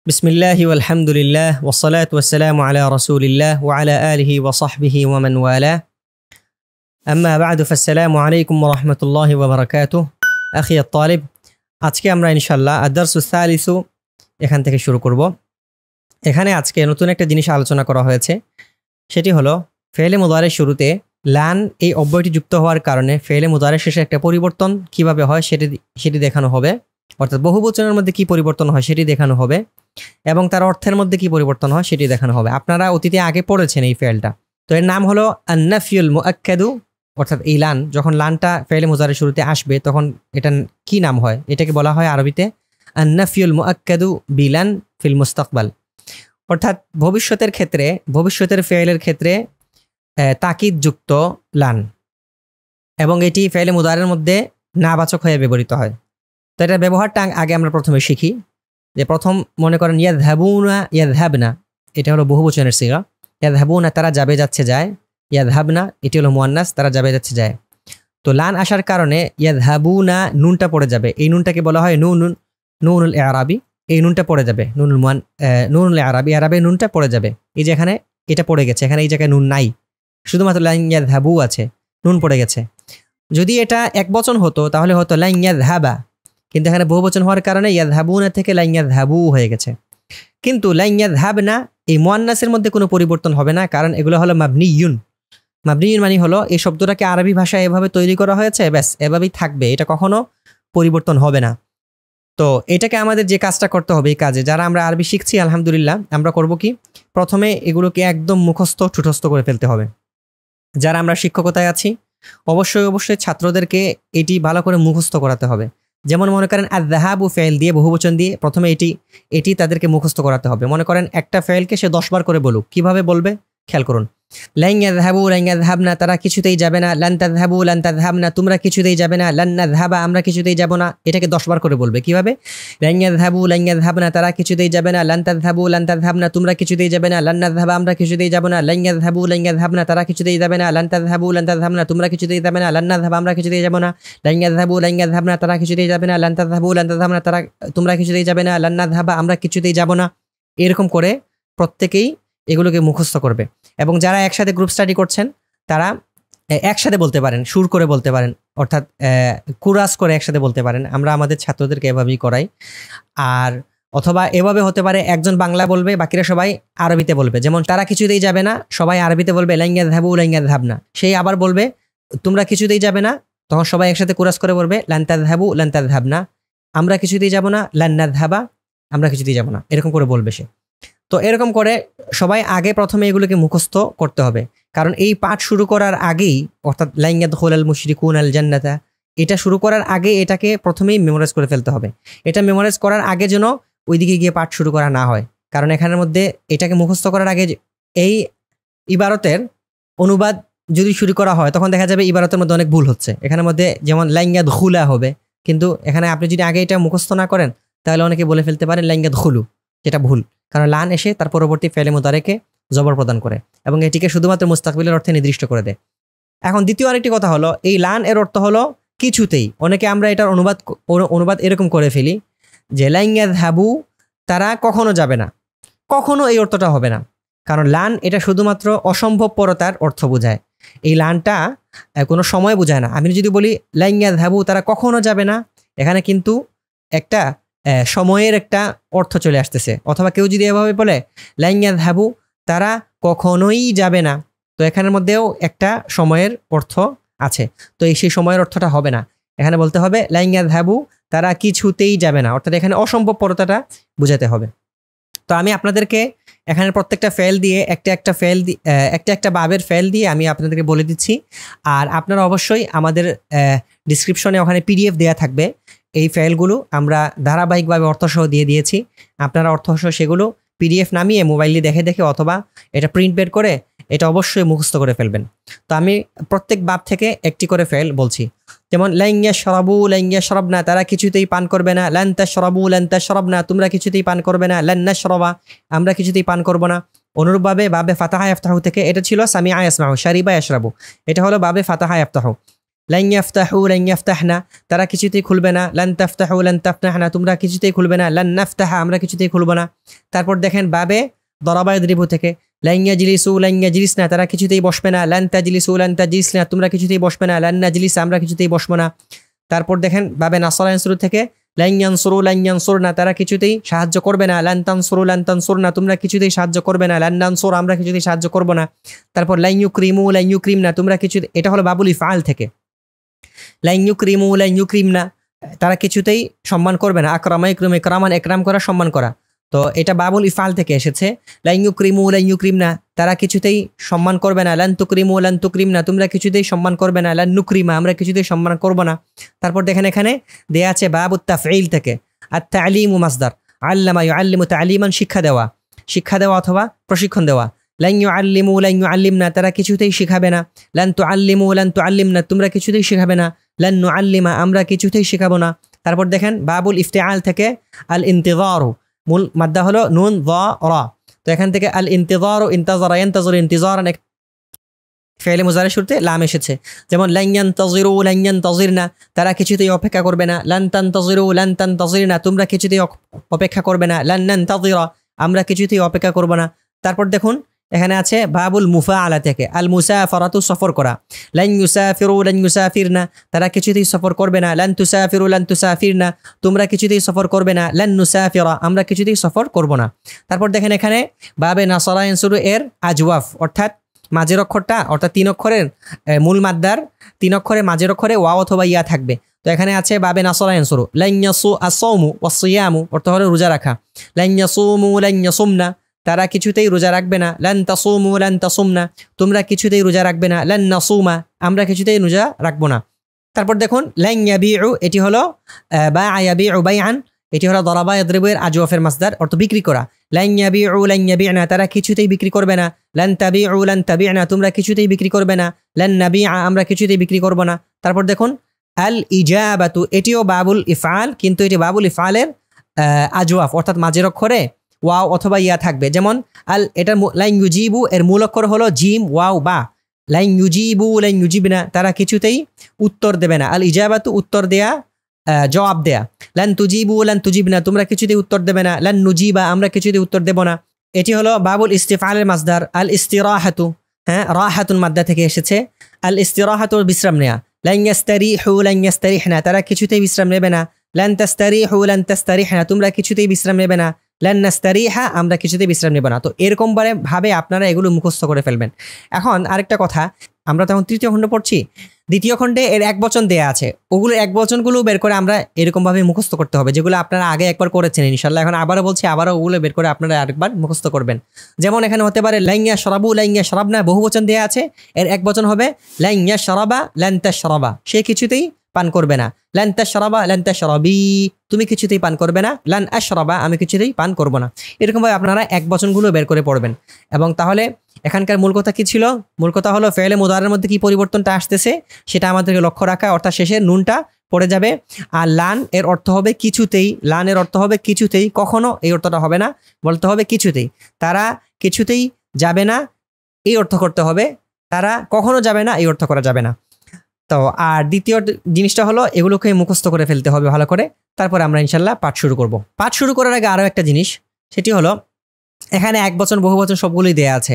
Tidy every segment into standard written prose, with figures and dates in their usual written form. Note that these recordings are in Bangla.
বিসমিল্লাহি ওয়ালহামদুলিল্লাহ ওয়াসসালাতু ওয়াসসালামু আলা রাসূলিল্লাহ ওয়া আলা আলিহি ওয়া সাহবিহি ওয়া মান ওয়ালা আম্মা বা'দু ফাসসালামু আলাইকুম ওয়া রাহমাতুল্লাহি ওয়া বারাকাতুহু আখি আত-তালিব। আজকে আমরা ইনশাআল্লাহ আদ-দারসুস সালিসু এখান থেকে শুরু করব। এখানে আজকে নতুন একটা জিনিস আলোচনা করা হয়েছে, সেটি হলো ফেলে মুদারির শুরুতে লান এই অব্যয়টি যুক্ত হওয়ার কারণে ফেলে মুদারির শেষে একটা পরিবর্তন কিভাবে হয় সেটি দেখানো হবে, অর্থাৎ বহুবচনের মধ্যে কি পরিবর্তন হয় সেটি দেখানো হবে এবং তার অর্থের মধ্যে কি পরিবর্তন হয় সেটি দেখানো হবে। আপনারা অতীতে আগে পড়েছেন এই ফেলটা, তো এর নাম হলো আন-নাফিউল মুআক্কাদু, অর্থাৎ এই লান যখন লানটা ফেলে মুদারির শুরুতে আসবে তখন এটা কি নাম হয়? এটাকে বলা হয় আরবিতে আন-নাফিউল মুআক্কাদু বিলান ফিল মুস্তাকবাল, অর্থাৎ ভবিষ্যতের ক্ষেত্রে ভবিষ্যতের ফেলের ক্ষেত্রে তাকিদ যুক্ত লান, এবং এটি ফেলে মুদারির মধ্যে নাবাচক হয়ে ব্যবহৃত হয়। তো এটার ব্যবহারটা আগে আমরা প্রথমে শিখি। যে প্রথম মনে করেন ইয়াযহাবুনা ইয়াযহাবনা, এটা হলো বহুবচনের সিগা। ইয়াযহাবুনা তারা যাবে যাচ্ছে যায়, ইয়াযহাবনা এটি হলো মুয়ান্নাস তারা যাবে যাচ্ছে যায়। তো লান আসার কারণে ইয়াযহাবুনা নুনটা পড়ে যাবে, এই নুনটাকে বলা হয় নুনুল ইআরাবি। এই নুনটা পড়ে যাবে নুনুল ইআরাবি, আরবে নুনটা পড়ে যাবে। এই যে এখানে এটা পড়ে গেছে, এখানে এই জায়গায় নুন নাই, শুধুমাত্র লান ইয়াযহাবু আছে, নুন পড়ে গেছে। যদি এটা এক বচন হতো তাহলে হতো লান ইয়াযহাবা, কিন্তু এখানে বহুবচন হওয়ার কারণে ইয়াযহাবুনা থেকে লান ইয়াযহাবু হয়ে গেছে। কিন্তু লান ইয়াযহাবনা এই মুয়ান্নাসের মধ্যে কোনো পরিবর্তন হবে না, কারণ এগুলো হলো মাবনিয়ুন। মাবনিয়ুন মানে হলো এই শব্দটাকে আরবি ভাষায় এভাবে তৈরি করা হয়েছে, ব্যাস এভাবেই থাকবে, এটা কখনো পরিবর্তন হবে না। তো এটাকে আমাদের যে কাজটা করতে হবে, এই কাজে যারা আমরা আরবি শিখছি আলহামদুলিল্লাহ, আমরা করব কি, প্রথমে এগুলোকে একদম মুখস্থ ঠুটস্থ করে ফেলতে হবে। যারা আমরা শিক্ষকতায় আছি অবশ্যই ছাত্রদেরকে এটি ভালো করে মুখস্থ করাতে হবে। যেমন মনে করেন আয-যাহাবু ফেল দিয়ে বহুবচন দিয়ে প্রথমে এটি তাদেরকে মুখস্থ করাতে হবে। মনে করেন একটা ফেলকে সে 10 বার করে বলুক, কিভাবে বলবে খেয়াল করুন। লান ইয়াযহাবু লান ইয়াযহাবনা তারা কিছুতেই যাবে না, লান তাযহাবু লান তাযহাবনা তোমরা কিছুতেই যাবে না, লান নাযহাবা আমরা কিছুতেই যাব না। এটাকে 10 বার করে বলবে কিভাবে? লান ইয়াযহাবু লান ইয়াযহাবনা তারা কিছুতেই যাবে না, লান তাযহাবু লান তাযহাবনা তোমরা কিছুতেই যাবে না, লান নাযহাবা আমরা কিছুতেই যাব না, লান ইয়াযহাবু লান ইয়াযহাবনা তারা কিছুতেই যাবে না, লান তাযহাবু লান তাযহাবনা তোমরা কিছুতেই যাবে না, লান নাযহাবা আমরা কিছুতেই যাব না, লান ইয়াযহাবু লান ইয়াযহাবনা তারা কিছুতেই যাবে না, লান তাযহাবু লান তাযহাবনা তারা তোমরা কিছুতেই যাবে না, লান নাযহাবা আমরা কিছুতেই যাব না। এরকম করে প্রত্যেকেই এগুলোকে মুখস্থ করবে। এবং যারা একসাথে গ্রুপ স্টাডি করছেন তারা একসাথে বলতে পারেন, সুর করে বলতে পারেন, অর্থাৎ কুরাস করে একসাথে বলতে পারেন। আমরা আমাদের ছাত্রদেরকে এভাবেই করাই। আর অথবা এভাবে হতে পারে একজন বাংলা বলবে, বাকিরা সবাই আরবিতে বলবে। যেমন তারা কিছুতেই যাবে না, সবাই আরবিতে বলবে লান ইয়াযহাবু লান ইয়াযহাবনা, সেই আবার বলবে তোমরা কিছুতেই যাবে না, তখন সবাই একসাথে কুরাস করে বলবে লান তাযহাবু লান তাযহাবনা আমরা কিছুতেই যাব না, লান নাযহাবা আমরা কিছুতেই যাব না, এরকম করে বলবে সে। তো এরকম করে সবাই আগে প্রথমে এগুলোকে মুখস্থ করতে হবে, কারণ এই পাঠ শুরু করার আগেই, অর্থাৎ লান ইয়াদখুলাল মুশরিকুনাল জান্নাতা, এটা শুরু করার আগে এটাকে প্রথমেই মেমোরাইজ করে ফেলতে হবে। এটা মেমোরাইজ করার আগে যেন ওইদিকে গিয়ে পাঠ শুরু করা না হয়, কারণ এখানের মধ্যে এটাকে মুখস্থ করার আগে এই ইবারতের অনুবাদ যদি শুরু করা হয় তখন দেখা যাবে ইবারতের মধ্যে অনেক ভুল হচ্ছে। এখানের মধ্যে যেমন লান ইয়াদখুলা হবে, কিন্তু এখানে আপনি যদি আগে এটা মুখস্থ না করেন তাহলে অনেকে বলে ফেলতে পারেন লান ইয়াদখুলু, যেটা ভুল, কারণ লান এসে তার পরবর্তী ফেলে মুদারিকে জবর প্রদান করে এবং এটিকে শুধুমাত্র মুস্তাকবিলের অর্থে নির্দিষ্ট করে দেয়। এখন দ্বিতীয় আরেকটি কথা হলো, এই লান এর অর্থ হলো কিছুতেই। অনেকে আমরা এটার অনুবাদ এরকম করে ফেলি যে লান ইয়াযহাবু তারা কখনো যাবে না, কখনো এই অর্থটা হবে না, কারণ লান এটা শুধুমাত্র অসম্ভবপরতার অর্থ বোঝায়। এই লানটা কোনো সময় বোঝায় না। আমি যদি বলি লান ইয়াযহাবু তারা কখনো যাবে না, এখানে কিন্তু একটা সময়ের একটা অর্থ চলে আসতেছে। অথবা কেউ যদি এভাবে বলে লান ইয়াযহাবু তারা কখনোই যাবে না, তো এখানের মধ্যেও একটা সময়ের অর্থ আছে, তো সেই সময়ের অর্থটা হবে না। এখানে বলতে হবে লান ইয়াযহাবু তারা কিছুতেই যাবে না, অর্থাৎ এখানে অসম্ভবপরতাটা বোঝাতে হবে। তো আমি আপনাদেরকে এখানে প্রত্যেকটা ফেল দিয়ে একটা বাবের ফেল দিয়ে আমি আপনাদেরকে বলে দিচ্ছি। আর আপনারা অবশ্যই আমাদের ডিসক্রিপশনে ওখানে পিডিএফ দেওয়া থাকবে, এই ফাইলগুলো আমরা ধারাবাহিকভাবে অর্থসহ দিয়ে দিয়েছি। আপনারা অর্থসহ সেগুলো পিডিএফ নামিয়ে মোবাইলে দেখে অথবা এটা প্রিন্ট বের করে এটা অবশ্যই মুখস্থ করে ফেলবেন। তো আমি প্রত্যেক বাব থেকে একটি করে ফেল বলছি। যেমন লান ইয়াশরাবু লান ইয়াশরাবনা তারা কিছুতেই পান করবে না, লান তাশরাবু লান তাশরাবনা তোমরা কিছুতেই পান করবে না, লান নাশরাবা আমরা কিছুতেই পান করব না। অনুরূপভাবে বাবে ফাতাহা ইফতাহু থেকে এটা ছিল সামিআ ইয়াসমাউ, শারিবা ইয়াশরাবু এটা হলো বাবে ফাতাহা ইফতাহু। লান ইয়াফতাহু লান ইয়াফতাহনা তারা কিছুতেই খুলবে না, লান তাফতাহু লান তাফতাহনা তোমরা কিছুতেই খুলবে না, লান নাফতাহা আমরা কিছুতেই খুলব না। তারপর দেখেন বাবে দরাবা ইয়াদরিবু থেকে লান ইয়াজলিসু লান ইয়াজলিসনা তারা কিছুতেই বসবে না, লান তাজলিসু লান তাজলিসনা তোমরা কিছুতেই বসবে না, লান নাজলিস আমরা কিছুতেই বসবো না। তারপর দেখেন বাবে নাসরা ইয়ানসুরু থেকে লান ইয়ানসুরু লান ইয়ানসুরনা তারা কিছুতেই সাহায্য করবে না, লান তানসুরু লান তানসুরনা তোমরা কিছুতেই সাহায্য করবে না, লান নানসুর আমরা কিছুতেই সাহায্য করব না। তারপর লান ইউকরিমু লান ইউকরিমনা তোমরা কিছু, এটা হলো বাবুল ইফআল থেকে। লান ইউকরিমু লান ইউকরিমনা তারা কিছুতেই সম্মান করবে না, আকরামা ইকরাম ইকরামান একরাম করা সম্মান করা। তো এটা বাবুল ইফআল থেকে এসেছে। লান ইউকরিমু লান ইউকরিমনা তারা কিছুতেই সম্মান করবে না, লান তুকরিমু লান তুকরিমনা তোমরা কিছুতেই সম্মান করবে না, লান নুকরিমা আমরা কিছুতেই সম্মান করব না। তারপর দেখেন এখানে দেয়া আছে বাবুত তাফঈল থেকে আত-তা'লিমু মাসদার, আল্লামা ইউআল্লিমু তা'লিমান শিক্ষা দেওয়া অথবা প্রশিক্ষণ দেওয়া। লান ইউআল্লিমু লান ইউআল্লিমনা তারা কিছুতেই শিখাবে না, লান তুআল্লিমু লান তুআল্লিমনা তোমরা কিছুতেই শিখাবে না, লান নুআল্লিমা আমরা কিছুতেই শিখাবো না। তারপর দেখেন বাবুল ইফতিআল থেকে আল ইন্তিযারু, মূল মাদ্দা হলো নুন যা রা, তো এখান থেকে আল ইন্তিযারু ইনতাযারা ইয়ানতাযিরু ইন্তিযারান ফি'ল মুযারি শুরুতে লাম এসেছে। যেমন লান ইয়ানতাযিরু লান ইয়ানতাযিরনা তারা কিছুতেই অপেক্ষা করবে না, লান তানতাযিরু লান তানতাযিরনা তোমরা কিছুতেই অপেক্ষা করবে না, লান নানতাযিরা আমরা কিছুতেই অপেক্ষা করব না। তারপর দেখুন এখানে আছে বাবুল মুফাআলা থেকে আল মুসাফারাতু সফর করা, লান ইউসাফিরু লান ইউসাফিরনা তারা কিছুতেই সফর করবে না, লান তুসাফিরু লান তুসাফিরনা তোমরা কিছুতেই সফর করবে না, লান নুসাফিরা আমরা কিছুতেই সফর করব না। তারপর দেখেন এখানে বাবে নাসরা ইয়ানসুরু এর আজওয়াফ অর্থাৎ মাঝের অক্ষরটা অর্থাৎ 3 অক্ষরের মূল মাদ্দার 3 অক্ষরে মাঝের অক্ষরে ওয়াও অথবা ইয়া থাকবে। তো এখানে আছে বাবে নাসরা ইয়ানসুরু লান ইয়াসু আস-সাওমু ওয়াস-সিয়ামু অর্থ হলো রোজা রাখা, লান ইয়াসুমু লান ইয়াসুমনা তারা কিছুতেই রোজা রাখবে না, লান তাসুমু লান তাসুমনা তোমরা কিছুতেই রোজা রাখবে না, লান নাসুমা আমরা কিছুতেই রোজা রাখবো না। তারপর দেখুন লান ইয়াবিউ এটি হলো বা'a ইয়াবিউ বাইআন এটি হলো দরাবা ইয়াদরিবু এর আজওয়াফের মাসদার অর্থ বিক্রি করা। লান ইয়াবিউ লান ইয়াবি'না তারা কিছুতেই বিক্রি করবে না, লান তাবিউ লান তাবি'না তোমরা কিছুতেই বিক্রি করবে না, লান নাবি'a আমরা কিছুতেই বিক্রি করব না। তারপর দেখুন আল ইজাবাতু এটিও বাবুল ইফআল কিন্তু এটি বাবুল ইফআলের আজওয়াফ অর্থাৎ মাঝের অক্ষরে ওয়াও অথবা ইয়া থাকবে। যেমন আল এটা লান ইউজিবু এর মূল অক্ষর হলো জিম ওয়াও বা, লান ইউজিবু লান ইউজিবনা তারা কিছুতেই উত্তর দেবে না, আল ইজাবাতু উত্তর দেয়া জবাব দেয়া, লান তুজিবু লান তুজিবনা তোমরা কিছুতেই উত্তর দেবে না, লান নুজিবা আমরা কিছুতেই উত্তর দেব না। এটি হলো বাবুল ইস্তিফআলের মাসদার আল ইস্তিরাহাতু, হ্যাঁ রাহাতুন মাদ্দা থেকে এসেছে। আল ইস্তিরাহাতু বিশ্রাম নেয়া, লান ইয়াস্তারিহু লান ইয়াস্তারিহনা তারা কিছুতেই বিশ্রাম নেবে না, লান তাস্তারিহু লান তাস্তারিহনা তোমরা কিছুতেই বিশ্রাম নেবে না, লান নাস্তারিহা আমরা কিছুতেই বিশ্রাম নেব না। তো এরকম ভাবে আপনারা এগুলো মুখস্থ করে ফেলবেন। এখন আরেকটা কথা, আমরা তখন তৃতীয় খণ্ড পড়ছি, দ্বিতীয় খণ্ডে এর এক বচন দেয়া আছে, ওগুলো এক বচনগুলো বের করে আমরা এরকমভাবে মুখস্থ করতে হবে যেগুলো আপনারা আগে একবার করেছেন ইনশাল্লাহ। এখন আবারও বলছি, আবারও ওগুলো বের করে আপনারা আরেকবার মুখস্থ করবেন। যেমন এখানে হতে পারে লান ইয়াশরাবু লান ইয়াশরাবনা বহু বচন দেয়া আছে, এর এক বচন হবে লান ইয়াশরাবা লান তাশরাবা সে কিছুতেই পান করবে না, লান তাশরাবা লান তাশরাবি তুমি কিছুতেই পান করবে না, লান আশরাবা আমি কিছুতেই পান করব না। এরকমভাবে আপনারা এক বচনগুলো বের করে পড়বেন। এবং তাহলে এখানকার মূল কথা কি ছিল? মূল কথা হলো ফেলে মুদারের মধ্যে কি পরিবর্তনটা আসতেছে সেটা আমাদেরকে লক্ষ্য রাখা, অর্থাৎ শেষের নুনটা পড়ে যাবে। আর লান এর অর্থ হবে কিছুতেই, লান এর অর্থ হবে কিছুতেই, কখনো এই অর্থটা হবে না, বলতে হবে কিছুতেই। তারা কিছুতেই যাবে না এই অর্থ করতে হবে, তারা কখনো যাবে না এই অর্থ করা যাবে না। তো আর দ্বিতীয় জিনিসটা হলো এগুলোকে মুখস্থ করে ফেলতে হবে ভালো করে, তারপরে আমরা ইনশাল্লাহ পাঠ শুরু করব। পাঠ শুরু করার আগে আরও একটা জিনিস, সেটি হলো এখানে এক বচন বহু বচন সবগুলোই দেয়া আছে।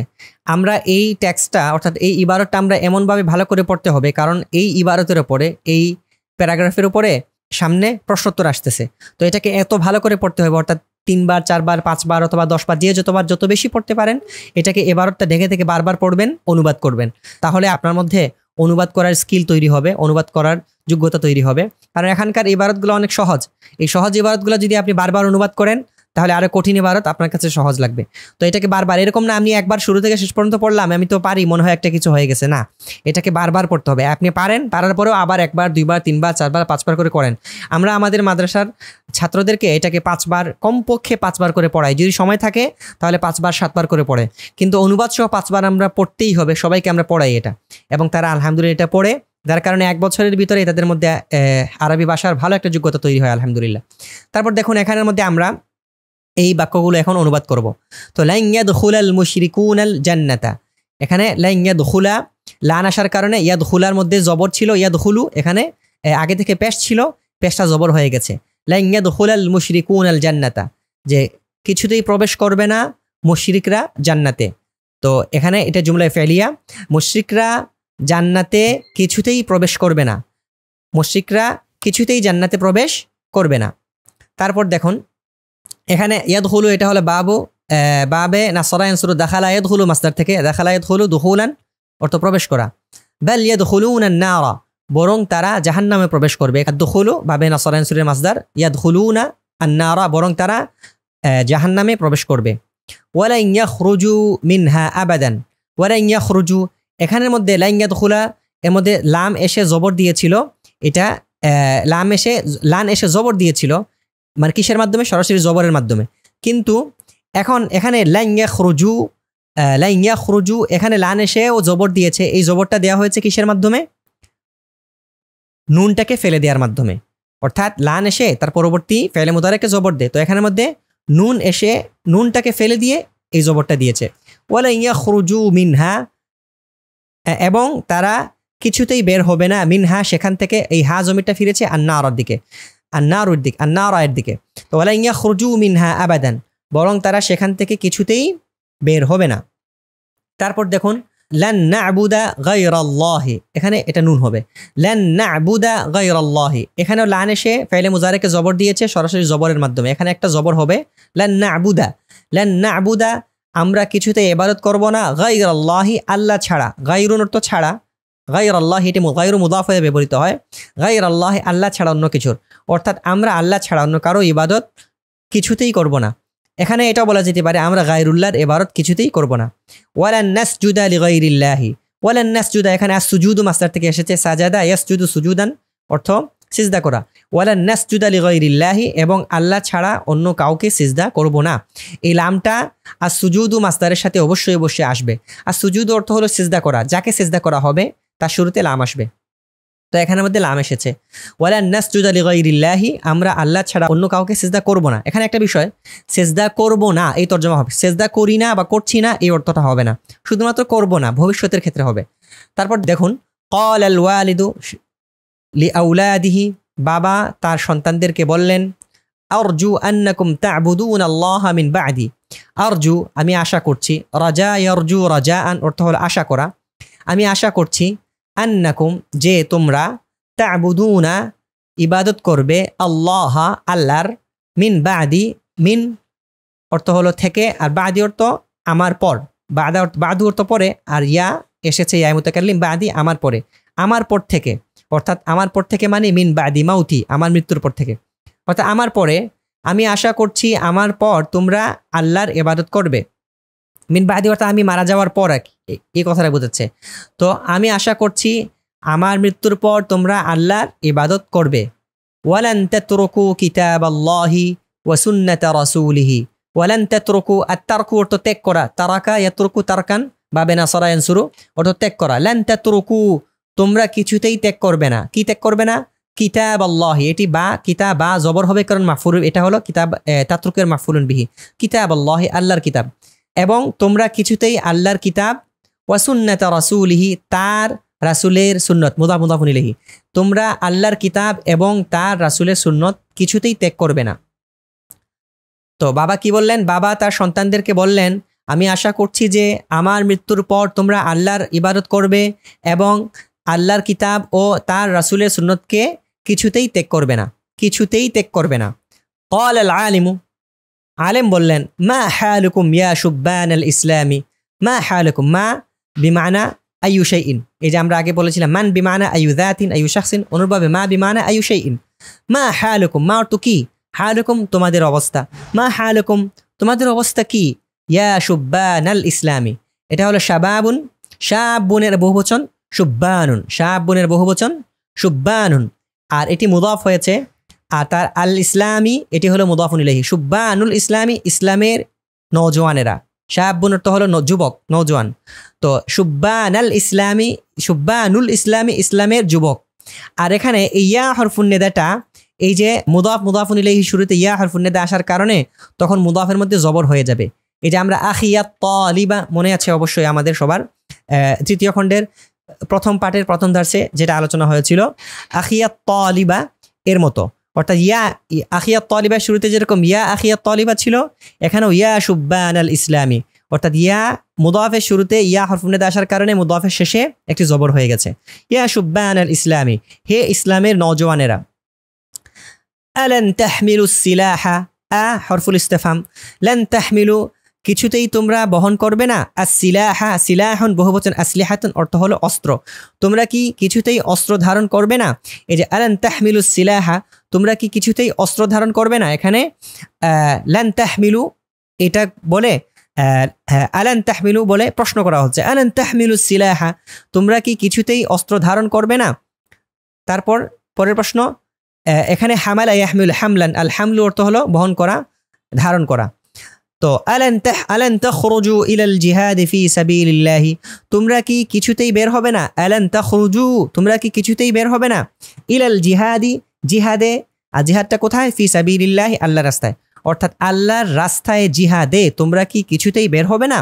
আমরা এই টেক্সটটা অর্থাৎ এই ইবারতটা আমরা এমনভাবে ভালো করে পড়তে হবে, কারণ এই ইবারতের উপরে এই প্যারাগ্রাফের উপরে সামনে প্রশ্নোত্তর আসতেছে। তো এটাকে এত ভালো করে পড়তে হবে, অর্থাৎ 3 বার 4 বার 5 বার অথবা 10 বার, যে যতবার যত বেশি পড়তে পারেন এটাকে ইবারতটা দেখে দেখে বারবার পড়বেন, অনুবাদ করবেন। তাহলে আপনার মধ্যে অনুবাদ করার স্কিল তৈরি হবে, অনুবাদ করার যোগ্যতা তৈরি হবে। কারণ এখানকার ইবারতগুলো অনেক সহজ, এই সহজ ইবারতগুলো যদি আপনি বারবার অনুবাদ করেন তাহলে আরো কঠিন ইবারত আপনার কাছে সহজ লাগবে। তো এটাকে বারবার, এরকম না আমি একবার শুরু থেকে শেষ পর্যন্ত পড়লাম আমি তো পারি মনে হয় একটা কিছু হয়ে গেছে, না, এটাকে বারবার পড়তে হবে। আপনি পারেন, পারার পরেও আবার 1 বার 2 বার 3 বার 4 বার 5 বার করে করেন। আমরা আমাদের মাদ্রাসার ছাত্রদেরকে এটাকে 5 বার, কমপক্ষে 5 বার করে পড়াই, যদি সময় থাকে তাহলে 5 বার 7 বার করে পড়ে, কিন্তু অনুবাদ সহ 5 বার আমরা পড়তেই হবে, সবাইকে আমরা পড়াই এটা, এবং তারা আলহামদুলিল্লাহ এটা পড়ে, যার কারণে 1 বছরের ভিতরে তাদের মধ্যে আরবি ভাষার ভালো একটা যোগ্যতা তৈরি হয় আলহামদুলিল্লাহ। তারপর দেখুন এখানের মধ্যে আমরা এই বাক্যগুলো এখন অনুবাদ করব। তো লান ইয়াদখুলাল মুশরিকুনাল জান্নাতা, এখানে লান ইয়াদখুলা লান আসার কারণে ইয়াদখুলার মধ্যে জবর ছিল, ইয়াদখুলু এখানে আগে থেকে পেশ ছিল, পেশটা জবর হয়ে গেছে। লান ইয়াদখুলাল মুশরিকুনাল জান্নাতা, যে কিছুতেই প্রবেশ করবে না মুশরিকরা জান্নাতে। তো এখানে এটা জুমলায়ে ফেলিয়া, মুশরিকরা জান্নাতে কিছুতেই প্রবেশ করবে না, মুশরিকরা কিছুতেই জান্নাতে প্রবেশ করবে না। তারপর দেখুন এখানে ইয়াদখুলু এটা হলো বাবে নাসরা ইয়ানসুরু দাখালা ইয়াদখুলু মাসদার থেকে, দাখালা ইয়াদখুলু দুখুলান অর্থ প্রবেশ করা। বাল ইয়াদখুলুনান নারা, বরং তারা জাহান্নামে প্রবেশ করবে। দুখুলু বাবে নাসরা ইয়ানসুরের মাসদার, ইয়াদখুলুনা আন-নারা, বরং তারা জাহান্নামে প্রবেশ করবে। ওয়ালা ইয়াখরুজু মিনহা আবাদান, ওয়ালা ইয়াখরুজু এখানের মধ্যে লা ইয়াদখুলা এর মধ্যে লাম এসে জবর দিয়েছিল, এটা লান এসে জবর দিয়েছিল, মানে কিসের মাধ্যমে? সরাসরি জবরের মাধ্যমে। কিন্তু এখন এখানে লা ইয়াখরুজু এখানে লান এসে ও জবর দিয়েছে, এই জবরটা দেওয়া হয়েছে কিসের মাধ্যমে? নুনটাকে ফেলে দেওয়ার মাধ্যমে। অর্থাৎ লান এসে তার পরবর্তী ফেলে মুদারেকে জবর দেয়, তো এখানের মধ্যে নুন এসে নুনটাকে ফেলে দিয়ে এই জবরটা দিয়েছে। ওয়ালা ইয়াখরুজু মিনহা, এবং তারা কিছুতেই বের হবে না, মিনহা সেখান থেকে, এই হা জমিটা ফিরেছে আন্নারের দিকে, আন্নারের দিকে। তো ওয়ালা ইয়াখরুজু মিনহা আবাদান, বরং তারা সেখান থেকে কিছুতেই বের হবে না। তারপর দেখুন লান না'বুদা গায়রাল্লাহি, এখানে এটা নুন হবে, লান না'বুদা গায়রাল্লাহি, এখানেও লান এসে ফাইলে মুজারেকে জবর দিয়েছে সরাসরি জবরের মাধ্যমে, এখানে একটা জবর হবে লান না'বুদা, আমরা কিছুতে ইবাদত করব না, গায়রাল্লাহি আল্লাহ ছাড়া, গায়রুন অর্থ ছাড়া, গায়রাল্লাহি এটি গায়রু মুদাফ হয়ে ব্যবহৃত হয়, গায়রাল্লাহি আল্লাহ ছাড়া অন্য কিছুর, অর্থাৎ আমরা আল্লাহ ছাড়া অন্য কারো ইবাদত কিছুতেই করব না। এখানে এটাও বলা যেতে পারে আমরা গায়রুল্লাহর ইবাদত কিছুতেই করব না। ওয়ালান নাসজুদা লিগায়রিল্লাহি, ওয়ালান নাসজুদা এখানে আসজুদু মাসদার থেকে এসেছে, সাজাদা ইয়াসজুদু সুজুদান অর্থ সিজদা করা। ওয়ালান নাসজুদা লিগায়রিল্লাহি, এবং আল্লাহ ছাড়া অন্য কাউকে সিজদা করব না। এই লামটা আসজুদু মাসদারের সাথে অবশ্যই আসবে। আর সুজুদু অর্থ হলো সিজদা করা, যাকে সিজদা করা হবে তার শুরুতে লাম আসবে, তো এখানের মধ্যে লাম এসেছে। ওয়ালান নাসজুদা লিগায়রিল্লাহি, আমরা আল্লাহ ছাড়া অন্য কাউকে সিজদা করব না। এখানে একটা বিষয়, সিজদা করব না এই তর্জমা হবে, সিজদা করি না বা করছি না এই অর্থটা হবে না, শুধুমাত্র করব না ভবিষ্যতের ক্ষেত্রে হবে। তারপর দেখুন ক্বালাল ওয়ালিদু লিআউলাদিহি, বাবা তার সন্তানদেরকে বললেন, আরজু আন্নাকুম তা'বুদুনাল্লাহা মিন বা'দি, আরজু আমি আশা করছি, রাজা ইয়ারজু রাজাআন অর্থ হলো আশা করা, আমি আশা করছি, আন্নাকুম যে তোমরা, তা'বুদুনা ইবাদত করবে, আল্লাহ আল্লাহর, মিন বাদি, মিন অর্থ হলো থেকে, আর বাদি অর্থ আমার পর, বাদু অর্থ পরে, আর ইয়া এসেছে ইয়া মুতাকাল্লিম, বাদি আমার পরে, আমার পর থেকে, অর্থাৎ আমার পর থেকে মানে মিন বাদি মাউতি আমার মৃত্যুর পর থেকে, অর্থাৎ আমার পরে আমি আশা করছি আমার পর তোমরা আল্লাহর ইবাদত করবে। মিন বাদি অর্থাৎ আমি মারা যাওয়ার পর, এই কথাটা বোঝাচ্ছে। তো আমি আশা করছি আমার মৃত্যুর পর তোমরা আল্লাহর ইবাদত করবে। ওয়ালান তাতরুকু কিতাবাল্লাহি ওয়া সুন্নাতা রাসূলিহি, ওয়ালান তাতরুকু, আত-তারকু অর্থ ত্যাগ করা, তারাকা ইয়াতরুকু তারকান বাবে নাসরা ইয়ানসুরু অর্থ ত্যাগ করা। লান তাতরুকু তোমরা কিছুতেই ত্যাগ করবে না, কি ত্যাগ করবে না? কিতাবাল্লাহি, এটি বা কিতাবা জবর হবে কারণ মাফউল, এটা হলো কিতাব তাতরুকের মাফউলুন বিহি, কিতাবাল্লাহি আল্লাহর কিতাব, এবং তোমরা কিছুতেই আল্লাহর কিতাব, ওয়া সুন্নাতা রাসূলিহি তার রাসূলের সুন্নত, মুদাফুন ইলাইহি, তোমরা আল্লাহর কিতাব এবং তার রাসূলের সুন্নত কিছুতেই ত্যাগ করবে না। তো বাবা কি বললেন? বাবা তার সন্তানদেরকে বললেন, আমি আশা করছি যে আমার মৃত্যুর পর তোমরা আল্লাহর ইবাদত করবে এবং আল্লাহর কিতাব ও তার রাসূলের সুন্নতকে কিছুতেই ত্যাগ করবে না, কিছুতেই ত্যাগ করবে না। ক্বাল আল আলিমু, আলেম বললেন, মা হালুকুম ইয়া শুব্বান আল ইসলামি, মা হালুকুম, মা বিমানা আইয়ু শাইইন, এই যে আমরা আগে বলেছিলাম মান বিমানা আইয়ু যাতিন আইয়ু শাখসিন, অনুরূপভাবে মা বিমানা আইয়ু শাইইন, মা হালুকুম, মা অর্থ কি, হালুকুম তোমাদের অবস্থা, মা হালুকুম তোমাদের অবস্থা কি, ইয়া শুব্বান আল ইসলামি, এটা হলো শাবাবুন, শাবুনের বহুবচন, শুব্বানুন শাবুনের বহুবচন শুব্বানুন, আর এটি মুদাফ হয়েছে, আর তার আল ইসলামী এটি হলো মুদাফুন ইলাইহি, শুব্বানুল ইসলামী ইসলামের নওজওয়ানেরা, শাবুন অর্থ হলো যুবক নওজওয়ান, তো শুব্বানাল ইসলামী, শুব্বানুল ইসলামী ইসলামের যুবক। আর এখানে ইয়া হরফুন নেদাটা, এই যে মুদাফুন ইলাইহি শুরুতে ইয়া হরফুন নেদা আসার কারণে তখন মুদাফের মধ্যে জবর হয়ে যাবে। এই যে আমরা আখিয়াত তালিবা মনে আছে অবশ্যই আমাদের সবার তৃতীয় খণ্ডের প্রথম পাঠের প্রথম দার্সে যেটা আলোচনা হয়েছিল, আখিয়াত তালিবা এর মতো, অর্থাৎ ইয়া আখিয়াত তালিবা শুরুতে যেরকম ইয়া আখিয়াত তালিবা ছিল, এখানেও ইয়া শুব্বান আল ইসলামী, অর্থাৎ ইয়া মুদাফের শুরুতে ইয়া হরফ নিদা আসার কারণে মুদাফের শেষে একটি জবর হয়ে গেছে। ইয়া শুব্বান আল ইসলামী, হে ইসলামের নওজওয়ানেরা। আলান তাহমিলুস সিলাহা, আ হরফুল ইস্তেফাম, লান তাহমিলু কিছুতেই তোমরা বহন করবে না, আসিলাহা সিলাহুন বহুবচন, আসলিহাতুন অর্থ হলো অস্ত্র, তোমরা কি কিছুতেই অস্ত্র ধারণ করবে না। এই যে আলান তাহমিলুস সিলাহা, তোমরা কি কিছুতেই অস্ত্র ধারণ করবে না, এখানে লান তাহমিলু এটা বলে আলান তাহমিলু বলে প্রশ্ন করা হচ্ছে, আলান তাহমিলুস সিলাহা, তোমরা কি কিছুতেই অস্ত্র ধারণ করবে না। তারপর পরের প্রশ্ন, এখানে হামালা ইয়াহমিল হামলান, আল হামলু অর্থ হলো বহন করা, ধারণ করা। তো আলান তাখরুজু ইলাল জিহাদি ফি সাবিলিল্লাহি, তোমরা কি কিছুতেই বের হবে না, আলান তাখরুজু তোমরা কি কিছুতেই বের হবে না, ইলাল জিহাদি জিহাদে, আর জিহাদটা কোথায়, ফি সাবিলিল্লাহি আল্লাহর রাস্তায়, অর্থাৎ আল্লাহর রাস্তায় জিহাদে তোমরা কি কিছুতেই বের হবে না।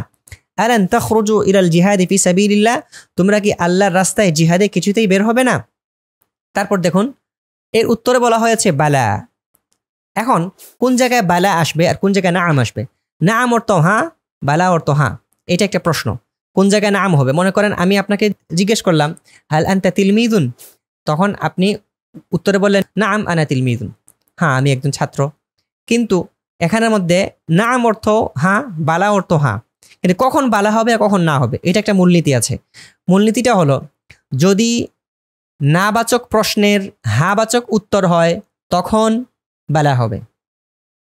আলান তাখরুজু ইলাল জিহাদি ফি সাবিলিল্লাহ, তোমরা কি আল্লাহর রাস্তায় জিহাদে কিছুতেই বের হবে না। তারপর দেখুন এর উত্তরে বলা হয়েছে বালা। এখন কোন জায়গায় বালা আসবে আর কোন জায়গায় নাম আসবে। নাম অর্থ হ্যাঁ, বালা অর্থ হ্যাঁ, এটা একটা প্রশ্ন, কোন জায়গায় নাম হবে। মনে করেন আমি আপনাকে জিজ্ঞেস করলাম হাল আনতা তিলমিদুন, তখন আপনি উত্তরে বললেন নাম আনা তিলমিদুন, হ্যাঁ আমি একজন ছাত্র। কিন্তু এখানের মধ্যে নাম অর্থ হ্যাঁ, বালা অর্থ হ্যাঁ, কিন্তু কখন বালা হবে আর কখন না হবে এটা একটা মূলনীতি আছে। মূলনীতিটা হলো যদি নাবাচক প্রশ্নের হাবাচক উত্তর হয় তখন বালা হবে।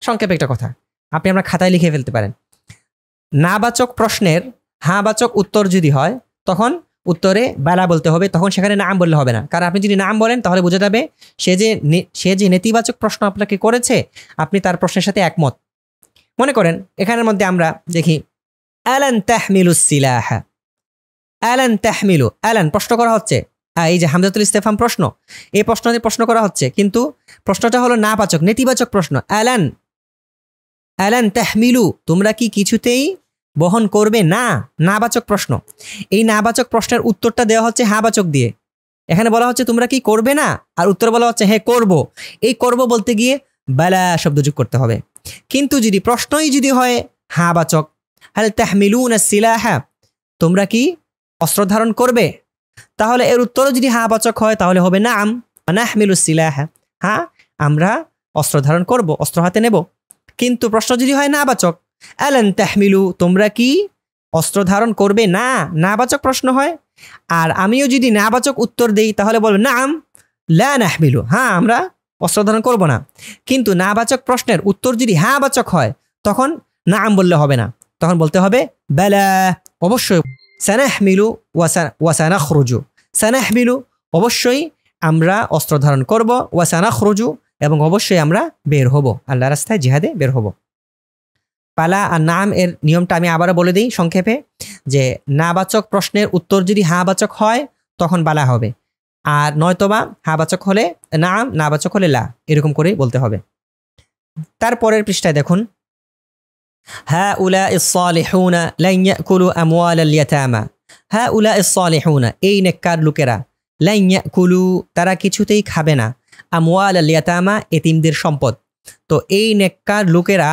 সংক্ষেপে একটা কথা আপনি আমরা খাতায় লিখে ফেলতে পারেন, নাবাচক প্রশ্নের হাবাচক উত্তর যদি হয় তখন উত্তরে বালা বলতে হবে, তখন সেখানে নাম বললে হবে না। কারণ আপনি যদি নাম বলেন তাহলে বোঝা যাবে সে যে নেতিবাচক প্রশ্ন আপনাকে করেছে আপনি তার প্রশ্নের সাথে একমত। মনে করেন এখানের মধ্যে আমরা দেখি আলান তাহমিলুস সিলাহা, আলান তাহমিলু, আলান প্রশ্ন করা হচ্ছে, এই যে হামজাতুল ইস্তেফাম প্রশ্ন, এই প্রশ্ন করা হচ্ছে কিন্তু প্রশ্নটা হলো নাবাচক নেতিবাচক প্রশ্ন। আলান আলান তাহমিলু, তোমরা কি কিছুতেই বহন করবে না, নাবাচক প্রশ্ন। এই নাবাচক প্রশ্নের উত্তরটা দেওয়া হচ্ছে হাবাচক দিয়ে। এখানে বলা হচ্ছে তোমরা কি করবে না, আর উত্তর বলা হচ্ছে হ্যাঁ করব। এই করব বলতে গিয়ে বালা শব্দ যোগ করতে হবে। কিন্তু যদি প্রশ্নই যদি হয় হাবাচক, হাল তাহমিলুনা সিলাহা, তোমরা কি অস্ত্র ধারণ করবে, তাহলে এর উত্তরও যদি হাবাচক হয় তাহলে হবে নাম নাহমিলুস সিলাহা, হ্যাঁ আমরা অস্ত্র ধারণ করব, অস্ত্র হাতে নেব। কিন্তু প্রশ্ন যদি হয় নাবাচক, আলান তাহমিলু, তোমরা কি অস্ত্র ধারণ করবে না, নাবাচক প্রশ্ন হয়, আর আমিও যদি নাবাচক উত্তর দেই তাহলে বলবো নাম লা নাহমিলু, হ্যাঁ আমরা অস্ত্র ধারণ করব না। কিন্তু নাবাচক প্রশ্নের উত্তর যদি হাবাচক হয় তখন নাম বললে হবে না, তখন বলতে হবে বালা, অবশ্যই। সানাহমিলু ওয়া সানাখরুজু, সানাহমিলু অবশ্যই আমরা অস্ত্র ধারণ করব, ওয়া সানাখরুজু এবং অবশ্যই আমরা বের হব, আল্লাহর রাস্তায় জিহাদে বের হব। পালা আর নাম এর নিয়মটা আমি আবারও বলে দিই সংক্ষেপে, যে নাবাচক প্রশ্নের উত্তর যদি হাবাচক হয় তখন বালা হবে, আর নয়তোবা হাবাচক হলে নাম, নাবাচক হলে লা, এরকম করে বলতে হবে। তারপরের পৃষ্ঠায় দেখুন হাউলা ইস-সালিহুনা লান ইয়াকুলু আমওয়ালাল ইয়াতামা, হাউলা ইস-সালিহুনা এই নেককার লোকেরা, লান ইয়াকুলু তারা কিছুতেই খাবে না, আমওয়ালাল ইয়াতামা এতিমদের সম্পদ। তো এই নেককার লোকেরা,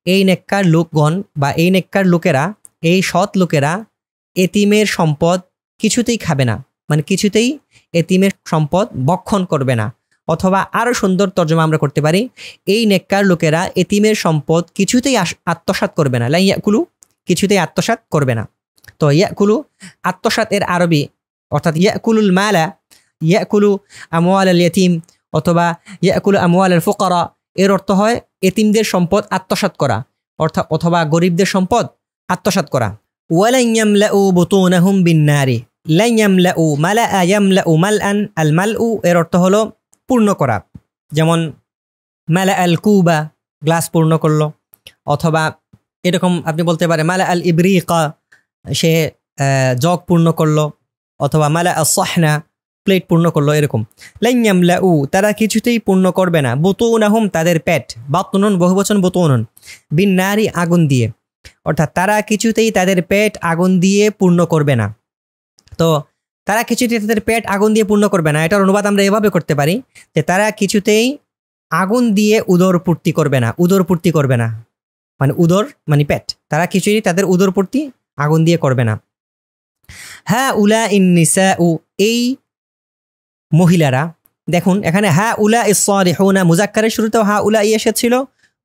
এই নেককার লোকগণ বা এই নেককার লোকেরা, এই সৎ লোকেরা এতিমের সম্পদ কিছুতেই খাবে না, মানে কিছুতেই এতিমের সম্পদ ভক্ষণ করবে না। অথবা আরো সুন্দর তর্জমা আমরা করতে পারি, এই নেককার লোকেরা এতিমের সম্পদ কিছুতেই আত্মসাৎ করবে না, লা ইয়াকুলু কিছুতেই আত্মসাৎ করবে না। তো ইয়াকুলু আত্মসাৎ এর আরবি, অর্থাৎ ইয়াকুলুল মালা, ইয়াকুলু আমওয়ালাল ইয়াতিম অথবা ইয়াকুলু আমওয়ালাল ফুকারা, এর অর্থ হয় এতিমদের সম্পদ আত্মসাৎ করা, অর্থাৎ অথবা গরিবদের সম্পদ আত্মসাৎ করা। ওয়ালান ইয়ামলাউ বুতুনাহুম বিন-নারি, লান ইয়ামলাউ মালা ইয়ামলাউ মালআন, আল মালউ এর অর্থ হলো পূর্ণ করা, যেমন মালা আল কুবা গ্লাস পূর্ণ করলো, অথবা এরকম আপনি বলতে পারেন মালা আল ইবরিকা সে জগ পূর্ণ করলো, অথবা মালা আল সাহনা প্লেট পূর্ণ করলো, এরকম। লান ইয়ামলাউ তারা কিছুতেই পূর্ণ করবে না, বুতুনাহুম তাদের পেট, বাতনুন বহুবচন বুতুনুন, বিন নারি আগুন দিয়ে, অর্থাৎ তারা কিছুতেই তাদের পেট আগুন দিয়ে পূর্ণ করবে না। তো তারা কিছুতেই তাদের পেট আগুন দিয়ে পূর্ণ করবে না। এটার অনুবাদ আমরা এভাবে করতে পারি যে তারা কিছুতেই আগুন দিয়ে উদরপূর্তি করবে না। উদরপূর্তি করবে না মানে উদর মানে পেট, তারা কিছুই তাদের উদরপূর্তি আগুন দিয়ে করবে না। হ্যাঁ উলা ইন্নিসা উ, এই মহিলারা, দেখুন এখানে হ্যাঁ উলা ইস-সালিহুনা মুজাক্কারের শুরুতেও হ্যাঁ উলা ই এসেছিল,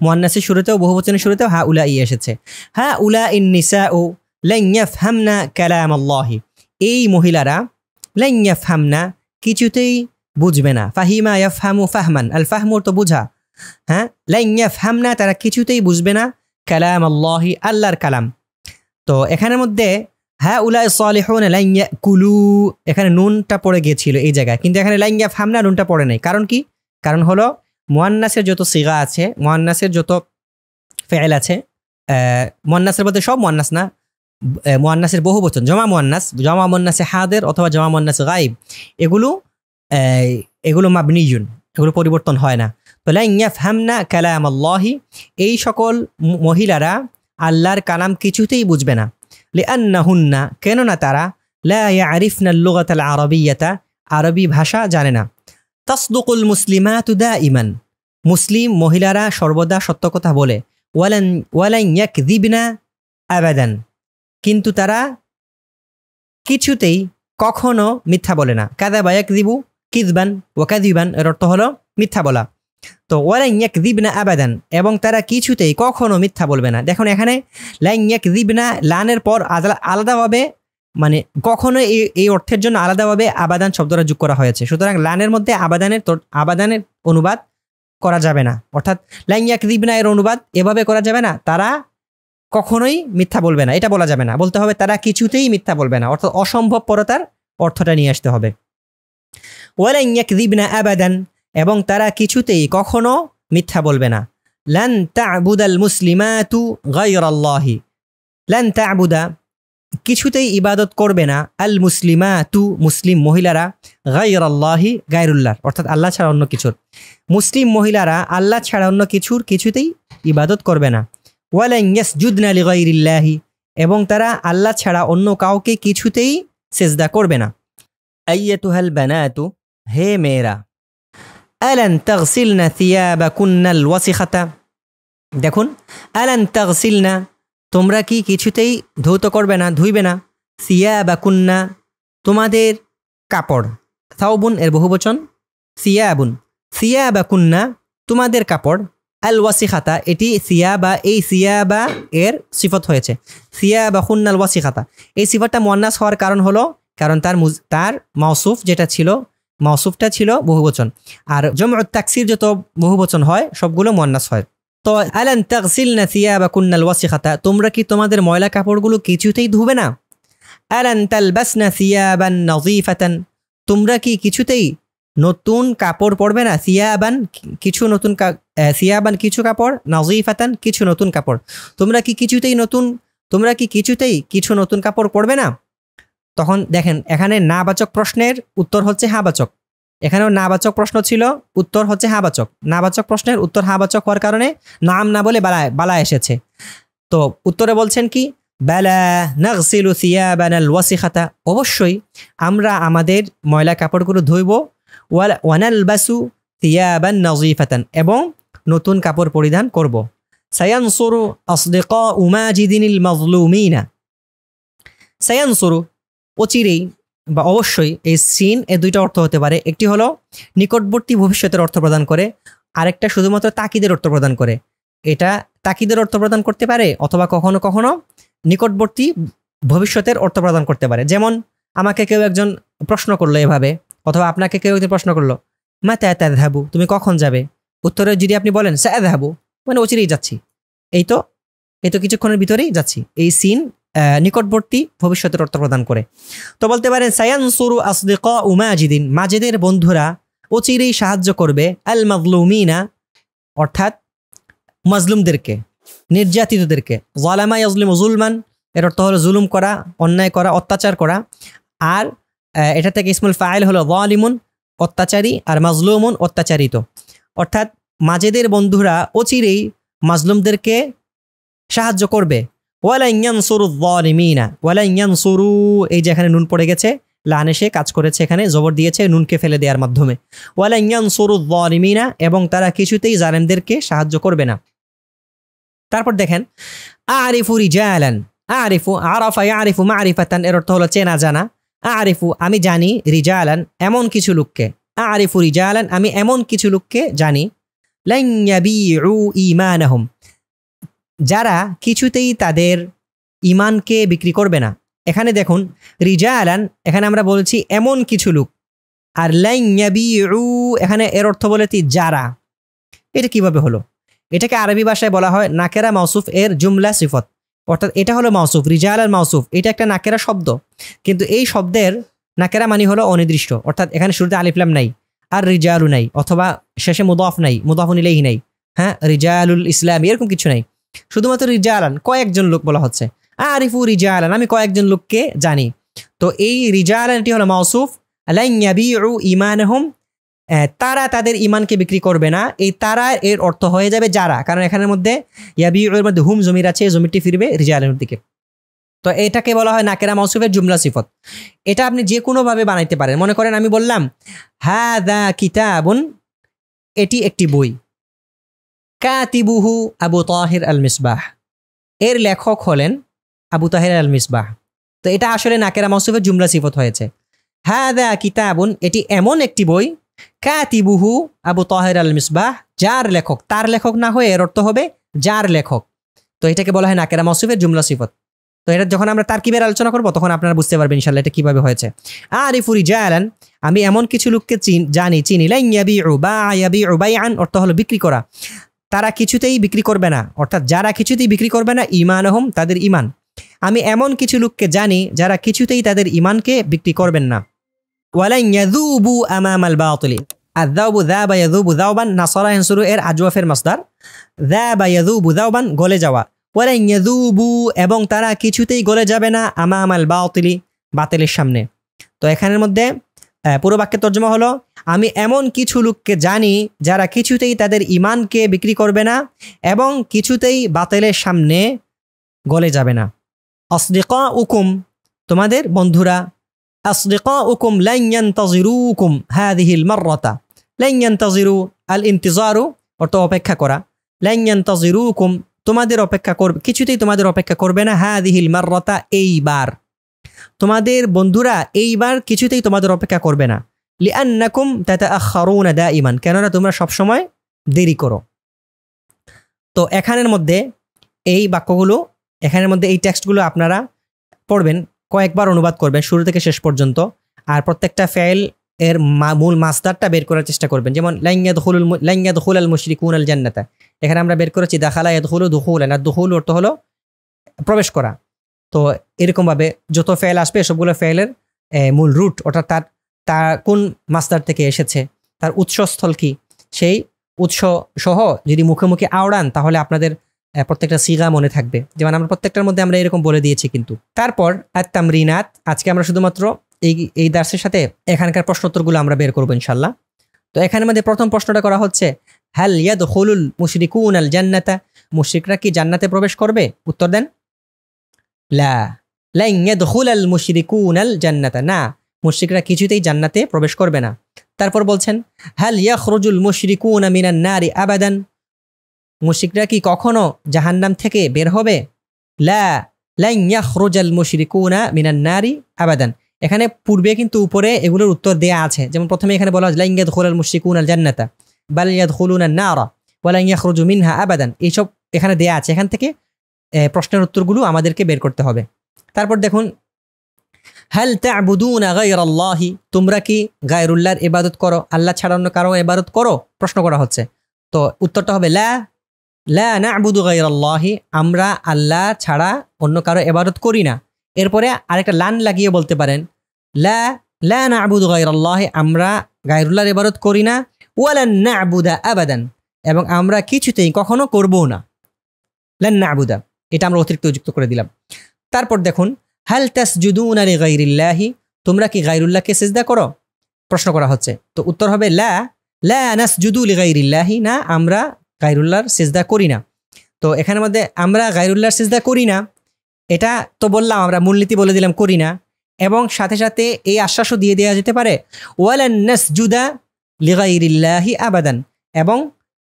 মুয়ান্নাসের শুরুতেও বহুবচনের শুরুতেও হ্যাঁ উলা ই এসেছে। হ্যাঁ উলা ইন্নিসা উ লান ইয়াফহামনা কালাম আল্লাহি, এই মহিলারা লান ইয়াফহামনা কিছুতেই বুঝবে না। ফাহিমা ইয়াফহামু ফাহমান, আল ফাহমু তো বুঝা। হ্যাঁ লান ইয়াফহামনা তারা কিছুতেই বুঝবে না কালাম আল্লাহি আল্লাহর কালাম। তো এখানের মধ্যে হ্যাঁ উলা ইস-সালিহুনা লান ইয়াকুলু, এখানে নুনটা পড়ে গিয়েছিল এই জায়গায়, কিন্তু এখানে লান ইয়াফহামনা নুনটা পড়ে নাই। কারণ কি? কারণ হলো মুয়ান্নাসের যত সিগা আছে, মুয়ান্নাসের যত ফেল আছে, মুয়ান্নাসের মধ্যে সব মুয়ান্নাস না, মুয়ান্নাসের বহুবচন জমা মুয়ান্নাসে হাদির অথবা জমা মুয়ান্নাসে গায়ব, এগুলো মাবনিয়ুন, এগুলো পরিবর্তন হয় না। তো লা ইয়াফহামনা কালাম আল্লাহি, এই সকল মহিলারা আল্লাহর কালাম কিছুতেই বুঝবে না। লিআন্নাহুন্না, কেননা তারা লা ইয়ারিফনা আল-লুগাতাল আরাবিয়্যাতা, আরবি ভাষা জানে না। তাসদুকুল মুসলিমাতু দাইমান, মুসলিম মহিলারা সর্বদা সত্য কথা বলে। ওয়ালান ইয়াকযিবনা আবাদান, কিন্তু তারা কিছুতেই কখনো মিথ্যা বলে না। কাযাবা ইয়াকযিবু কিযবান ওয়া কাযিবান, এর অর্থ হলো মিথ্যা বলা। তো ওয়ালান ইয়াকযিবনা আবাদান, এবং তারা কিছুতেই কখনো মিথ্যা বলবে না। দেখুন এখানে লান ইয়াকযিবনা, লানের পর আলাদাভাবে মানে কখনো এই অর্থের জন্য আলাদাভাবে আবাদান শব্দটা যোগ করা হয়েছে। সুতরাং লানের মধ্যে আবাদানের অনুবাদ করা যাবে না, অর্থাৎ লান ইয়াকযিবনা এর অনুবাদ এভাবে করা যাবে না তারা কখনোই মিথ্যা বলবে না, এটা বলা যাবে না। বলতে হবে তারা কিছুতেই মিথ্যা বলবে না, অর্থাৎ অসম্ভবপরতার অর্থটা নিয়ে আসতে হবে। ওয়ালান ইয়াকযিবনা আবাদান, এবং তারা কিছুতেই কখনো মিথ্যা বলবে না। লান তা'বুদাল মুসলিমাতু গায়রাল্লাহি, লান তা'বুদা কিছুতেই ইবাদত করবে না, আল মুসলিমাতু মুসলিম মহিলারা, গায়রাল্লাহি গায়রুল্লাহ অর্থাৎ আল্লাহ ছাড়া অন্য কিছুর, মুসলিম মহিলারা আল্লাহ ছাড়া অন্য কিছুর কিছুতেই ইবাদত করবে না। ওয়ালান ইয়াসজুদনা লিগায়রিল্লাহি, এবং তারা আল্লাহ ছাড়া অন্য কাউকে কিছুতেই সিজদা করবে না। আইয়াতুহাল বানাতু, হে মেয়েরা, আলান তাগসিলনা থিয়াবাকুন্নাল ওয়াসিখাতা, দেখুন আলান তাগসিলনা, তোমরা কি কিছুতেই ধৌত করবে না, ধুইবে না, সিয়াবাকুন্না তোমাদের কাপড়, সাউবুন এর বহুবচন সিয়াবুন, সিয়াবাকুন্না তোমাদের কাপড়, আল ওয়াসিখাতা এটি সিয়াবা, এই সিয়াবা এর সিফত হয়েছে, সিয়াবাকুন্নাল ওয়াসিখাতা, এই সিফতটা মুয়ান্নাস হওয়ার কারণ হলো কারণ তার মাউসুফ যেটা ছিল, মাউসুফটা ছিল বহুবচন, আর জামউত তাকসির যত বহুবচন হয় সবগুলো মুয়ান্নাস হয়। তো আলান তাগসিলনা সিয়াবাকুন্নাল ওয়াসিখাতা, তোমরা কি তোমাদের ময়লা কাপড়গুলো কিছুতেই ধুবে না। আলান তালবাসনা সিয়াবান নাযীফাতান, তোমরা কি কিছুতেই নতুন কাপড় পরবে না। সিয়াবান কিছু নতুন, সিয়াবান কিছু কাপড়, নাযীফাতান কিছু নতুন কাপড়, তোমরা কি কিছুতেই কিছু নতুন কাপড় পরবে না। তখন দেখেন এখানে নাবাচক প্রশ্নের উত্তর হচ্ছে হাবাচক, এখানেও নাবাচক প্রশ্ন ছিল, উত্তর হচ্ছে হাবাচক। নাবাচক প্রশ্নের উত্তর হাবাচক হওয়ার কারণে নাম না বলে বালা এসেছে। তো উত্তরে বলছেন কি, বালা নাগসিলু সিয়াবানাল ওয়াসিখাতা, অবশ্যই আমরা আমাদের ময়লা কাপড়গুলো ধুইব, ওয়ানালবাসু সিয়াবান নাযীফাতান, এবং নতুন কাপড় পরিধান করব। সায়ানসুরু আসদিকাউ মাজিদিনিল মাজলুমিনা, সায়ানসুরু অচিরেই বা অবশ্যই, এই সিন এর দুইটা অর্থ হতে পারে, একটি হলো নিকটবর্তী ভবিষ্যতের অর্থ প্রদান করে, আরেকটা শুধুমাত্র তাকিদের অর্থ প্রদান করে। এটা তাকিদের অর্থ প্রদান করতে পারে অথবা কখনো কখনো নিকটবর্তী ভবিষ্যতের অর্থ প্রদান করতে পারে। যেমন আমাকে কেউ একজন প্রশ্ন করলো এভাবে, অথবা আপনাকে কেউ একজন প্রশ্ন করলো মাতা তাযহাবু, তুমি কখন যাবে। উত্তরে যদি আপনি বলেন সাযাযহাবু, মানে অচিরেই যাচ্ছি, এই তো কিছুক্ষণের ভিতরেই যাচ্ছি, এই সিন নিকটবর্তী ভবিষ্যতের অর্থ প্রদান করে। তো বলতে পারেন সায়ানসুরু আসদিকাউ মাজিদিন, মাজেদের বন্ধুরা অচিরেই সাহায্য করবে, আল মাজলুমিনা অর্থাৎ মাজলুমদেরকে, নির্যাতিতদেরকে। যালামা ইয়াজলিমু যুলমান এর অর্থ হলো জুলুম করা, অন্যায় করা, অত্যাচার করা। আর এটা থেকে ইসমুল ফাইল হলো যালিমুন অত্যাচারী, আর মাজলুমুন অত্যাচারিত। অর্থাৎ মাজেদের বন্ধুরা অচিরেই মাজলুমদেরকে সাহায্য করবে। ওয়ালান ইয়ানসুরুয যালিমিনা, ওয়ালান ইয়ানসুরু এই যে এখানে নুন পড়ে গেছে, লানে সে কাজ করেছে, এখানে জবর দিয়েছে নুনকে ফেলে দেওয়ার মাধ্যমে। ওয়ালা ইয়ানসুরুয যালিমিনা, এবং তারা কিছুতেই জালেমদেরকে সাহায্য করবে না। তারপর দেখেন আরিফু রিজালান, আরিফু আরাফা ইয়ারিফু মারিফাতান, এর অর্থ হলো চেনা জানা। আরিফু আমি জানি, রিজালান এমন কিছু লোককে, আরিফু রিজালান আমি এমন কিছু লোককে জানি, লান ইয়াবিউ ঈমানাহুম যারা কিছুতেই তাদের ঈমানকে বিক্রি করবে না। এখানে দেখুন রিজালান, এখানে আমরা বলছি এমন কিছু লোক, আর লান ইয়াবিউ এখানে এর অর্থ বলেছি যারা। এটা কিভাবে হলো? এটাকে আরবি ভাষায় বলা হয় নাকেরা মাউসুফ এর জুমলা সিফত, অর্থাৎ এটা হলো মাউসুফ, রিজালান মাউসুফ, এটা একটা নাকেরা শব্দ, কিন্তু এই শব্দের নাকেরা মানে হলো অনির্দিষ্ট, অর্থাৎ এখানে শুরুতে আলিফ লাম নাই, আর রিজালু নাই, অথবা শেষে মুদাফ নাই, মুদাফুন ইলাইহি নাই, হ্যাঁ রিজালুল ইসলাম এরকম কিছু নাই, শুধুমাত্র রিজালান কয়েকজন লোক বলা হচ্ছে। আরিফু রিজালান আমি কয়েকজন লোককে জানি। তো এই রিজালান এটি হলো মাউসুফ, লান ইয়াবিউ ঈমানাহুম তারা তাদের ঈমানকে বিক্রি করবে না, এই তারা এর অর্থ হয়ে যাবে যারা, কারণ এখানের মধ্যে ইয়াবিউ এর মধ্যে হুম জমির আছে, জমিরটি ফিরবে রিজালানের দিকে। তো এটাকে বলা হয় নাকেরা মাউসুফের জুমলা সিফত। এটা আপনি যে কোনো ভাবে বানাইতে পারেন। মনে করেন আমি বললাম হাযা কিতাবুন, এটি একটি বই, কাতিবুহু আবু তাহির আল মিসবাহ, এর লেখক হলেন আবু তাহির আল মিসবাহ। তো এটা আসলে নাকেরা মাউসুফের জুমলা সিফত হয়েছে। হাযা কিতাবুন এটি এমন একটি বই, কাতিবুহু আবু তাহির আল মিসবাহ যার লেখক, তার লেখক না হয়ে এর অর্থ হবে যার লেখক। তো এটাকে বলা হয় নাকেরা মাউসুফের জুমলা সিফত। তো এটা যখন আমরা তারকিবের আলোচনা করব তখন আপনারা বুঝতে পারবেন ইনশাআল্লাহ এটা কিভাবে হয়েছে। আরিফু রিজালান আমি এমন কিছু লোককে জানি, চিনি। লান ইয়াবিউ বা ইয়াবিউ বাইআন অর্থ হলো বিক্রি করা, তারা কিছুতেই বিক্রি করবে না, অর্থাৎ যারা কিছুতেই বিক্রি করবে না ঈমানহুম তাদের ঈমান। আমি এমন কিছু লোককে জানি যারা কিছুতেই তাদের ঈমানকে বিক্রি করবেন না। ওয়ালান ইয়াযুবু আমামাল বাতিল, আযাবু যাবা ইয়াযুবু যাওবান, নাসারা ইয়ানসুরু এর আজওয়াফের মাসদার, যাবা ইয়াযুবু যাওবান গলে যাওয়া, ওয়ালান ইয়াযুবু এবং তারা কিছুতেই গলে যাবে না, আমামাল বাতিলি বাতিলের সামনে। তো এখানের মধ্যে পুরো বাক্যের তর্জমা হলো আমি এমন কিছু লোককে জানি যারা কিছুতেই তাদের ঈমানকে বিক্রি করবে না এবং কিছুতেই বাতিলের সামনে গলে যাবে না। আসদিকাউকুম তোমাদের বন্ধুরা, আসদিকাউকুম লান ইয়ানতাজিরুকুম হাযিহিল মাররাতা, লান ইয়ানতাজিরু আল ইন্তিজারু অর্থ অপেক্ষা করা, লান ইয়ানতাজিরুকুম তোমাদের অপেক্ষা করবে, কিছুতেই তোমাদের অপেক্ষা করবে না, হাযিহিল মাররাতা এইবার, তোমাদের বন্ধুরা এইবার কিছুতেই তোমাদের অপেক্ষা করবে না। লিআন্নাকুম তাতাআখারুনা দাইমান কেননা তোমরা সব সময় দেরি করো। তো এখানের মধ্যে এই বাক্যগুলো, এখানের মধ্যে এই টেক্সটগুলো আপনারা পড়বেন, কয়েকবার অনুবাদ করবেন শুরু থেকে শেষ পর্যন্ত, আর প্রত্যেকটা ফাইল এর মূল মাসদারটা বের করার চেষ্টা করবেন। যেমন লান ইয়াদখুলাল মুশরিকুনাল জান্নাতা, এখানে আমরা বের করেছি দাখালা ইয়াদখুলু দুখুলান, আর দুখুল অর্থ হলো প্রবেশ করা। তো এরকমভাবে যত ফেল আসবে সবগুলো ফেলের মূল রুট, অর্থাৎ তার কোন মাসদার থেকে এসেছে, তার উৎসস্থল কি, সেই উৎস সহ যদি মুখে মুখে আওড়ান তাহলে আপনাদের প্রত্যেকটা সিগা মনে থাকবে। যেমন আমরা প্রত্যেকটার মধ্যে আমরা এরকম বলে দিয়েছি কিন্তু। তারপর আত-তামরিনাত, আজকে আমরা শুধুমাত্র এই দার্সের সাথে এখানকার প্রশ্নোত্তরগুলো আমরা বের করবো ইনশাল্লাহ। তো এখানের মধ্যে প্রথম প্রশ্নটা করা হচ্ছে হাল ইয়াদখুলুল মুশরিকুনাল জান্নাতা, মুশরিকরা কি জান্নাতে প্রবেশ করবে? উত্তর দেন লা, লান ইয়াদখুলাল মুশরিকুনাল জান্নাতা, না মুশরিকরা কিছুতেই জান্নাতে প্রবেশ করবে না। তারপর বলছেন হাল ইয়াখরুজুল মুশরিকুনা মিনান নারি আবাদান, মুশরিকরা কি কখনো জাহান্নাম থেকে বের হবে? লা, লান ইয়াখরুজাল মুশরিকুনা মিনান নারি আবাদান। এখানে পূর্বে কিন্তু উপরে এগুলোর উত্তর দেয়া আছে, যেমন প্রথমে এখানে বলা হয়েছে লান ইয়াদখুলাল মুশরিকুনাল জান্নাতা বাল ইয়াদখুলুনান নারা ওয়া লান ইয়াখরুজু মিনহা আবাদান, এইসব এখানে দেয়া আছে। এখান থেকে প্রশ্নের উত্তরগুলো আমাদেরকে বের করতে হবে। তারপর দেখুন হাল তা'বুদুনা গায়রাল্লাহি, তোমরা কি গায়রুল্লাহর ইবাদত করো, আল্লাহ ছাড়া অন্য কারো ইবাদত করো? প্রশ্ন করা হচ্ছে। তো উত্তরটা হবে লা, লা না'বুদু গায়রাল্লাহি, আমরা আল্লাহ ছাড়া অন্য কারো ইবাদত করি না। এরপরে আরেকটা লান লাগিয়ে বলতে পারেন লা, লা না'বুদু গায়রাল্লাহি, আমরা গায়রুল্লাহর ইবাদত করি না, ওয়ালান না'বুদা আবাদান, এবং আমরা কিছুতেই কখনো করবো না। লান না'বুদা এটা আমরা অতিরিক্ত যুক্ত করে দিলাম। তারপর দেখুন হাল তাসজুদুনা লিগাইরিল্লাহি, তোমরা কি গায়রুল্লাহকে সিজদা করো? প্রশ্ন করা হচ্ছে। তো উত্তর হবে লা, লা নাসজুদু লিগাইরিল্লাহি, না আমরা গায়রুল্লাহর সিজদা করি না। তো এখানের মধ্যে আমরা গায়রুল্লাহর সিজদা করি না, এটা তো বললাম আমরা মূলনীতি বলে দিলাম করি না। এবং সাথে সাথে এই আশ্বাসও দিয়ে দেওয়া যেতে পারে ওয়ালান নাসজুদা লিগাইরিল্লাহি আবাদান, এবং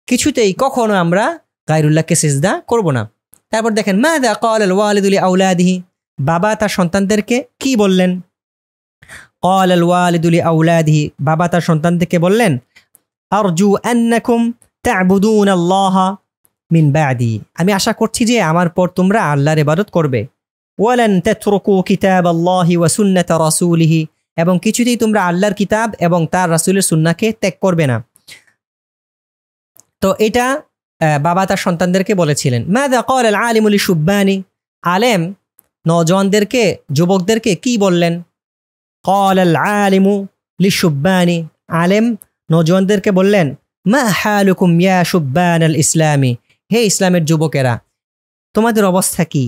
কিছুতেই কখনো আমরা গায়রুল্লাহকে সিজদা করব না। তারপর দেখেন মাযা ক্বালাল ওয়ালিদু লিআওলাদিহি, বাবা তার সন্তানদেরকে কি বললেন? ক্বালাল ওয়ালিদু লিআওলাদিহি, বাবা তার সন্তানদেরকে বললেন আরজু আন্নাকুম তা'বুদুনাল্লাহা মিন বা'দি, আমি আশা করছি যে আমার পর তোমরা আল্লাহর ইবাদত করবে। ওয়ালান তাতরুকু কিতাবাল্লাহি ওয়া সুন্নাতা রাসূলিহি, এবং কিছুতেই তোমরা আল্লাহর কিতাব এবং তার রাসূলের সুন্নাহকে ত্যাগ করবে না। তো এটা বাবা তার সন্তানদেরকে বলেছিলেন। মাযা ক্বালাল আলিমু লিশুব্বানি, আলেম নওজওয়ানদেরকে যুবকদেরকে কি বললেন? ক্বালাল আলিমু লিশুব্বানি, আলেম নওজওয়ানদেরকে বললেন মা হালুকুম ইয়া শুব্বানাল ইসলামি, হে ইসলামের যুবকেরা তোমাদের অবস্থা কি?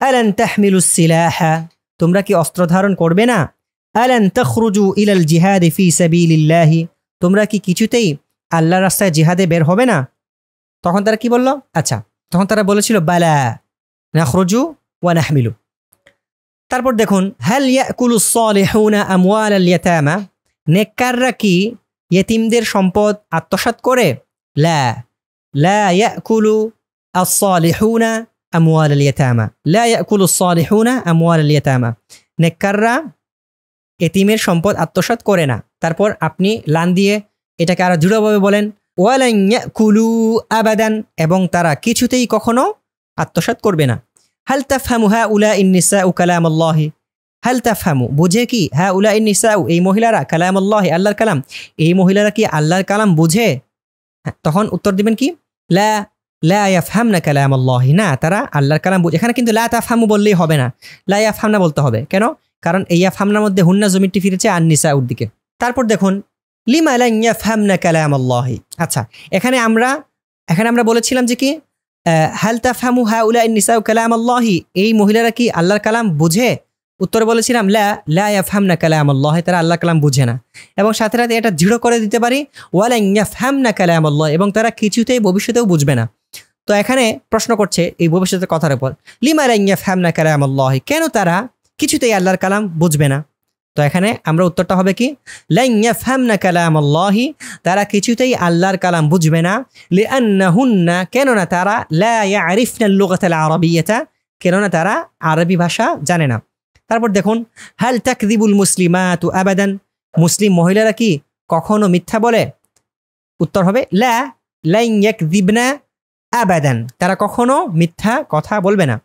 আলান তাহমিলুস সিলাহা, তোমরা কি অস্ত্র ধারণ করবে না? আলান তাখরুজু ইলাল জিহাদি ফি সাবিলিল্লাহি, তোমরা কি কিছুতেই আল্লাহর রাস্তায় জিহাদে বের হবে না? তখন তারা কি বলল? আচ্ছা, তখন তারা বলেছিল বালা নাখরুজু ওয়া নাহমিলু। তারপর দেখুন হাল ইয়াকুলুস সালিহুনা আমওয়ালাল ইয়াতামা, নেককাররা কি ইয়েতিমদের সম্পদ আত্মসাৎ করে? লা লা ইয়াকুলু আস-সালিহুনা আমওয়ালাল ইয়াতামা, লা ইয়াকুলু আস-সালিহুনা আমওয়ালাল ইয়াতামা, নেককাররা ইয়েতিমের সম্পদ আত্মসাৎ করে না। তারপর আপনি লান দিয়ে এটাকে আরো দৃঢ়ভাবে বলেন ওয়ালান ইয়াকুলু আবাদান, এবং তারা কিছুতেই কখনো আত্মসাৎ করবে না। হাল তাফহামু হাউলাইন নিসাউ কালামাল্লাহি, হাল তাফহামু বুঝে কি হাউলাইন নিসাউ, এই মহিলারা কালামাল্লাহি আল্লাহর কালাম, এই মহিলারা কি আল্লাহর কালাম বুঝে? তখন উত্তর দিবেন কি লা লা ইয়াফহামনা কালামাল্লাহি, না তারা আল্লাহর কালাম বুঝে। এখানে কিন্তু লা তাফহামু বললেই হবে না, লা ইয়াফহামনা বলতে হবে। কেন? কারণ এই ইয়াফহামনার মধ্যে হুন্না জমিরটি ফিরেছে আন নিসাউর দিকে। তারপর দেখুন লিমা লা ইয়াফহামনা কালামাল্লাহি, আচ্ছা এখানে আমরা বলেছিলাম যে কি হাল তাফহামু হাউলাইন নিসাউ কালামাল্লাহি, এই মহিলারা কি আল্লাহর কালাম বুঝে? উত্তরে বলেছিলাম লা লা ইয়াফহামনা কালামাল্লাহি, তারা আল্লাহর কালাম বুঝে না। এবং সাথে সাথে এটা দৃঢ় করে দিতে পারি ওয়ালা ইয়াফহামনা কালামাল্লাহ, এবং তারা কিছুতেই ভবিষ্যতেও বুঝবে না। তো এখানে প্রশ্ন করছে এই ভবিষ্যতের কথার উপর লিমা লা ইয়াফহামনা কালামাল্লাহি, কেন তারা কিছুতেই আল্লাহর কালাম বুঝবে না? তো এখানে আমরা উত্তরটা হবে কি লা ইয়াফহামনা কালামাল্লাহি, তারা কিছুতেই আল্লাহর কালাম বুঝবে না। লিআন্নাহুন্না, কেননা তারা লা ইয়ারিফনাল লুগাতাল আরাবিয়্যাতা, কেননা তারা আরবি ভাষা জানে না। তারপর দেখুন হাল তাকযিবুল মুসলিমাতু আবাদান, মুসলিম মহিলারা কি কখনো মিথ্যা বলে? উত্তর হবে লা লা ইয়াকযিবনা আবাদান, তারা কখনো মিথ্যা কথা বলবে না।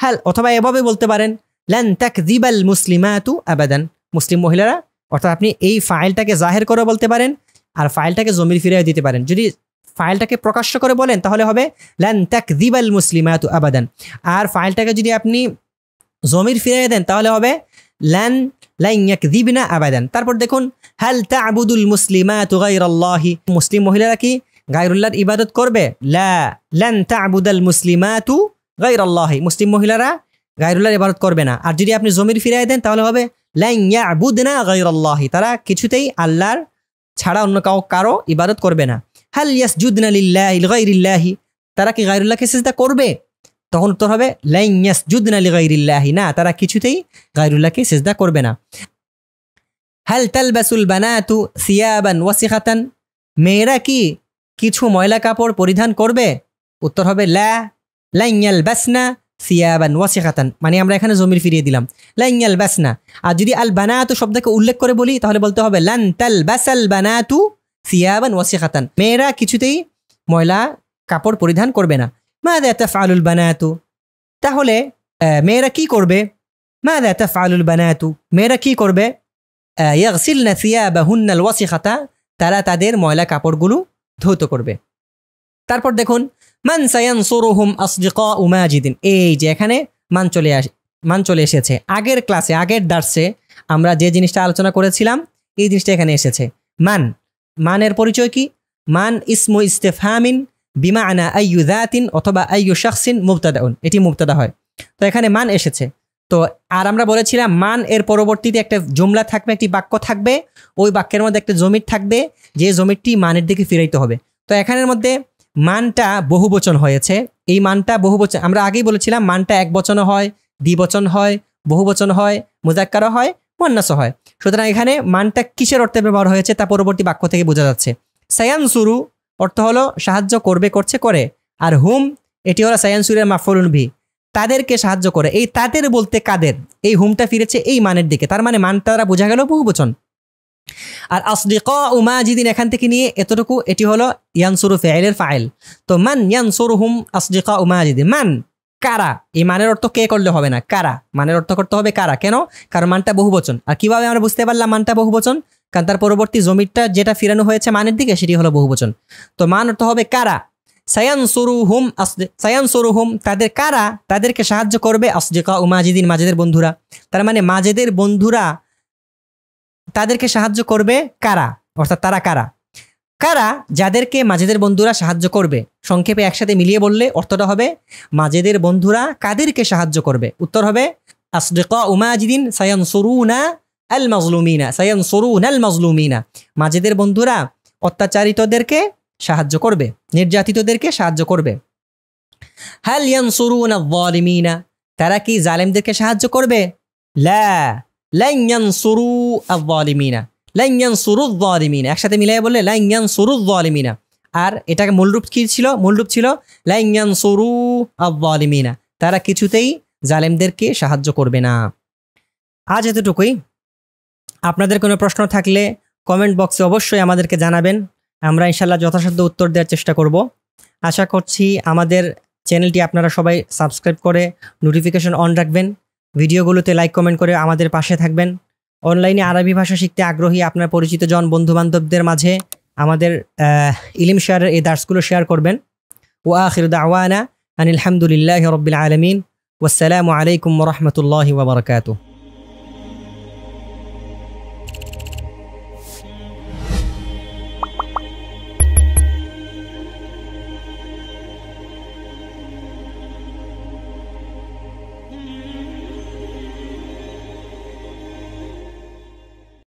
হাল, অথবা এভাবে বলতে পারেন লান তাকযিবাল মুসলিমাতু আবাদান, মুসলিম মহিলারা, অর্থাৎ আপনি এই ফাইলটাকে জাহির করে বলতে পারেন আর ফাইলটাকে জমির ফিরিয়ে দিতে পারেন। যদি ফাইলটাকে প্রকাশ্য করে বলেন তাহলে হবে লান তাকযিবাল মুসলিমাতু আবাদান, আর ফাইলটাকে যদি আপনি জমির ফিরিয়ে দেন তাহলে হবে লান ইয়াকযিবনা আবাদান। তারপর দেখুন হাল তা'বুদুল মুসলিমাতু গায়রাল্লাহি, মুসলিম মহিলারা কি গায়রুল্লাহর ইবাদত করবে? লা লান তা'বুদাল মুসলিমাতু গায়রাল্লাহি, মুসলিম মহিলারা গায়রুল্লাহর ইবাদত করবে না। আর যদি আপনি জমির ফিরিয়ে দেন তাহলে হবে লান ইয়া'বুদনা গায়রাল্লাহি, তারা কিছুতেই আল্লাহর ছাড়া অন্য কারো ইবাদত করবে না। হাল ইয়াসজুদনা লিল্লাহি লিগায়রিল্লাহি, তারা কি গায়রুল্লাহকে সিজদা করবে? তখন উত্তর হবে লান ইয়াসজুদনা লিগায়রিল্লাহি, না তারা কিছুতেই গায়রুল্লাহকে সিজদা করবে না। হাল তালবাসুল বানাতু সিয়াবান ওয়াসিখাতান, মেয়েরা কি কিছু ময়লা কাপড় পরিধান করবে? উত্তর হবে লা লান ইয়ালবাসনা সিয়াবান ওয়াসিখাতান, মানে আমরা এখানে জমির ফিরিয়ে দিলাম লান ইয়ালবাসনা। আর যদি আল বানাতু শব্দকে উল্লেখ করে বলি তাহলে বলতে হবে লান তালবাসাল বানাতু সিয়াবান ওয়াসিখাতান, মেয়েরা কিছুতেই ময়লা কাপড় পরিধান করবে না। মাযা তাফআলুল বানাতু, তাহলে মেয়েরা কি করবে? মাযা তাফআলুল বানাতু, মেয়েরা কি করবে? ইয়াগসিলনা সিয়াবাহুন্নাল ওয়াসিখাতা, তারা তাদের ময়লা কাপড়গুলো ধৌত করবে। তারপর দেখুন মান সায়ানসুরুহুম আসদিকাউ মাজিদিন, এই যে এখানে মান চলে এসেছে। আগের ক্লাসে আগের দার্সে আমরা যে জিনিসটা আলোচনা করেছিলাম এই জিনিসটা এখানে এসেছে। মানের পরিচয় কি? মান ইসমু ইস্তিফহামিন বিমানা আইয়ু যাতিন অথবা আইয়ু শাখসিন মুবতাদাউন, এটি মুবতাদা হয়। তো এখানে মান এসেছে। তো আর আমরা বলেছিলাম মান এর পরবর্তীতে একটা জুমলা থাকবে, একটি বাক্য থাকবে, ওই বাক্যের মধ্যে একটা জমির থাকবে, যে জমিরটি মানের দিকে ফিরাইতে হবে। তো এখানের মধ্যে মানটা বহুবচন হয়েছে, এই মানটা বহুবচন, আমরা আগেই বলেছিলাম মানটা এক বচন হয়, দ্বিবচন হয়, বহুবচন হয়, মুযাক্কারও হয়, মুয়ান্নাসও হয়। সুতরাং এখানে মানটা কিসের অর্থে ব্যবহার হয়েছে তা পরবর্তী বাক্য থেকে বোঝা যাচ্ছে। সায়ানসুরু অর্থ হলো সাহায্য করবে, করছে, করে। আর হুম এটি হলো সায়ানসুরের মাফউলুন বিহি, তাদেরকে সাহায্য করে। এই তাদের বলতে কাদের, এই হুমটা ফিরেছে এই মানের দিকে, তার মানে মানটা দ্বারা বোঝা গেল বহুবচন। আর আসদিকা উমাজিদিন এখান থেকে নিয়ে এতটুকু, এটি হলো ইয়ানসুরু ফাইলের ফাইল। তো মান ইয়ানসুরুহুম আসদিকা উমাজিদিন, মান কারা, এই মানের অর্থ কে করলে হবে না, কারা মানের অর্থ করতে হবে কারা। কেন? কারণ মানটা বহুবচন। আর কিভাবে আমরা বুঝতে পারলাম মানটা বহুবচন? কারণ তার পরবর্তী জমিরটা যেটা ফিরানো হয়েছে মানের দিকে সেটি হলো বহুবচন। তো মান অর্থ হবে কারা। সায়ানসুরুহুম তাদের, কারা তাদেরকে সাহায্য করবে, আসদিকা উমাজিদিন মাজিদের বন্ধুরা। তার মানে মাজিদের বন্ধুরা তাদেরকে সাহায্য করবে কারা, অর্থাৎ তারা কারা, কারা যাদেরকে মাজিদের বন্ধুরা সাহায্য করবে। সংক্ষেপে একসাথে মিলিয়ে বললে অর্থটা হবে মাজিদের বন্ধুরা কাদেরকে সাহায্য করবে। উত্তর হবে আসদিকা উমাজিদিন সায়ানসুরুনা আল মাজলুমিনা, সায়ানসুরুনা আল মাজলুমিনা, মাজিদের বন্ধুরা অত্যাচারিতদেরকে সাহায্য করবে, নির্যাতিতদেরকে সাহায্য করবে। হাল ইয়ানসুরুনা আয-যালিমিনা, তারা কি জালেমদেরকে সাহায্য করবে? লা লান ইয়ানসুরু আয-যালিমিনা, লান ইয়ানসুরু আয-যালিমিনা, একসাথে মিলিয়ে বললে লান ইয়ানসুরু আয-যালিমিনা। আর এটাকে মূলরূপ কি ছিল? মূলরূপ ছিল লান ইয়ানসুরু আয-যালিমিনা, তারা কিছুতেই জালেমদেরকে সাহায্য করবে না। আজ এতটুকুই। আপনাদের কোনো প্রশ্ন থাকলে কমেন্ট বক্সে অবশ্যই আমাদেরকে জানাবেন, আমরা ইনশাল্লাহ যথাসাধ্য উত্তর দেওয়ার চেষ্টা করব। আশা করছি আমাদের চ্যানেলটি আপনারা সবাই সাবস্ক্রাইব করে নোটিফিকেশন অন রাখবেন, ভিডিওগুলোতে লাইক কমেন্ট করে আমাদের পাশে থাকবেন। অনলাইনে আরবি ভাষা শিখতে আগ্রহী আপনার পরিচিত জন বন্ধুবান্ধবদের মাঝে আমাদের ইলম শেয়ারের এই দার্সগুলো শেয়ার করবেন। ওয়া আখিরু দাওয়ানা আনিল হামদুলিল্লাহি রাব্বিল আলামিন, ওয়াসসালামু আলাইকুম ওয়া রাহমাতুল্লাহি ওয়া বারাকাতুহু।